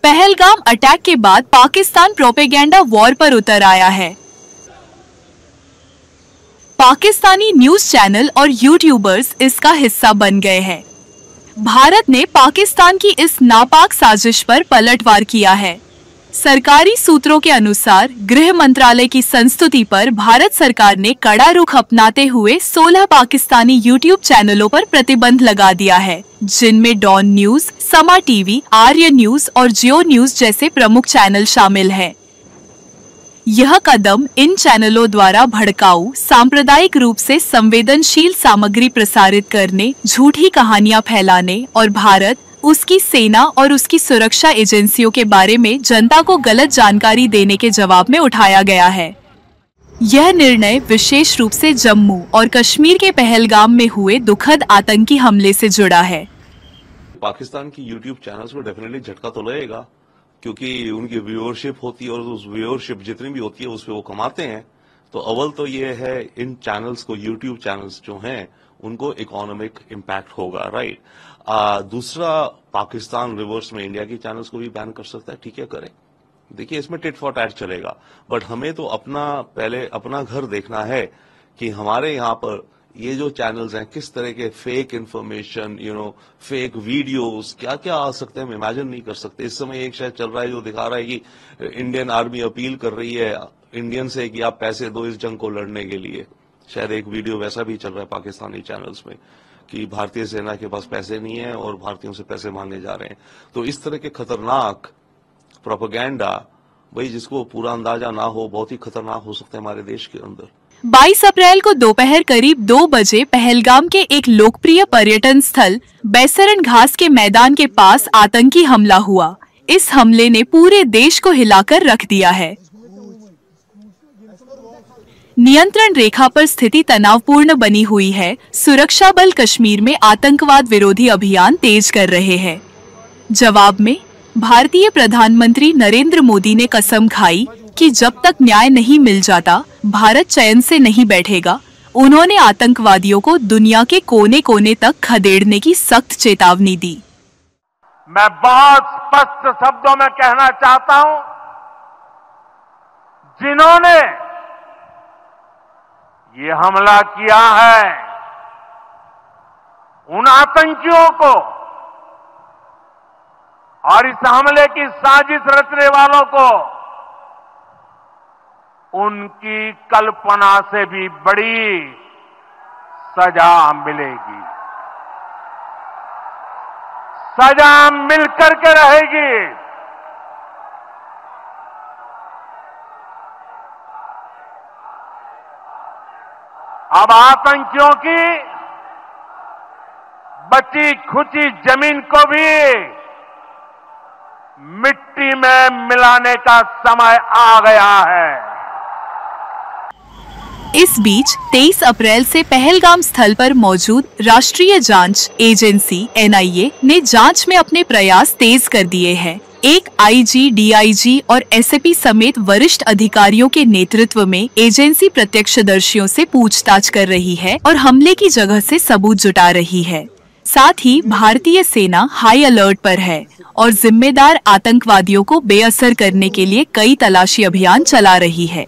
Pahalgam attack के बाद Pakistan propaganda war पर उतर आया है। पाकिस्तानी न्यूज चैनल और यूट्यूबर्स इसका हिस्सा बन गए हैं। भारत ने पाकिस्तान की इस नापाक साजिश पर पलटवार किया है। सरकारी सूत्रों के अनुसार गृह मंत्रालय की संस्तुति पर भारत सरकार ने कड़ा रुख अपनाते हुए 16 पाकिस्तानी यूट्यूब चैनलों पर प्रतिबंध लगा दिया है, जिनमें डॉन न्यूज, समा टीवी, आर्य न्यूज और जियो न्यूज जैसे प्रमुख चैनल शामिल हैं। यह कदम इन चैनलों द्वारा भड़काऊ, सांप्रदायिक रूप से संवेदनशील सामग्री प्रसारित करने, झूठी कहानियां फैलाने और भारत, उसकी सेना और उसकी सुरक्षा एजेंसियों के बारे में जनता को गलत जानकारी देने के जवाब में उठाया गया है। यह निर्णय विशेष रूप से जम्मू और कश्मीर के पहलगाम में हुए दुखद आतंकी हमले से जुड़ा है। पाकिस्तान की यूट्यूब चैनल्स को डेफिनेटली झटका तो लगेगा, क्योंकि उनकी व्यूअरशिप होती है और उस व्यूअरशिप जितनी भी होती है उस पर वो कमाते हैं। तो अव्वल तो ये है, इन चैनल्स को, यूट्यूब चैनल्स जो हैं उनको इकोनॉमिक इम्पैक्ट होगा, राइट। दूसरा, पाकिस्तान रिवर्स में इंडिया की चैनल्स को भी बैन कर सकता है, ठीक है, करें। देखिए, इसमें टिट फॉर टैट चलेगा, बट हमें तो पहले अपना घर देखना है कि हमारे यहाँ पर ये जो चैनल्स हैं किस तरह के फेक इंफॉर्मेशन, फेक वीडियोस, क्या क्या आ सकते हैं, हम इमेजिन नहीं कर सकते। इस समय एक शायद चल रहा है जो दिखा रहा है कि इंडियन आर्मी अपील कर रही है इंडियन से कि आप पैसे दो इस जंग को लड़ने के लिए। शायद एक वीडियो वैसा भी चल रहा है पाकिस्तानी चैनल्स में कि भारतीय सेना के पास पैसे नहीं है और भारतीयों से पैसे मांगे जा रहे हैं। तो इस तरह के खतरनाक प्रोपेगेंडा, भाई जिसको पूरा अंदाजा ना हो, बहुत ही खतरनाक हो सकता है हमारे देश के अंदर। 22 अप्रैल को दोपहर करीब 2 बजे पहलगाम के एक लोकप्रिय पर्यटन स्थल बैसरन घास के मैदान के पास आतंकी हमला हुआ। इस हमले ने पूरे देश को हिलाकर रख दिया है। नियंत्रण रेखा पर स्थिति तनावपूर्ण बनी हुई है। सुरक्षा बल कश्मीर में आतंकवाद विरोधी अभियान तेज कर रहे हैं। जवाब में भारतीय प्रधानमंत्री नरेंद्र मोदी ने कसम खाई कि जब तक न्याय नहीं मिल जाता भारत चैन से नहीं बैठेगा। उन्होंने आतंकवादियों को दुनिया के कोने कोने तक खदेड़ने की सख्त चेतावनी दी। मैं बहुत स्पष्ट शब्दों में कहना चाहता हूं, जिन्होंने ये हमला किया है उन आतंकियों को और इस हमले की साजिश रचने वालों को उनकी कल्पना से भी बड़ी सजा मिलेगी। सजा मिलकर के रहेगी। अब आतंकियों की बची खुची जमीन को भी मिट्टी में मिलाने का समय आ गया है। इस बीच 23 अप्रैल से पहलगाम स्थल पर मौजूद राष्ट्रीय जांच एजेंसी NIA ने जांच में अपने प्रयास तेज कर दिए हैं। एक IG, DIG और SAP समेत वरिष्ठ अधिकारियों के नेतृत्व में एजेंसी प्रत्यक्षदर्शियों से पूछताछ कर रही है और हमले की जगह से सबूत जुटा रही है। साथ ही भारतीय सेना हाई अलर्ट पर है और जिम्मेदार आतंकवादियों को बेअसर करने के लिए कई तलाशी अभियान चला रही है।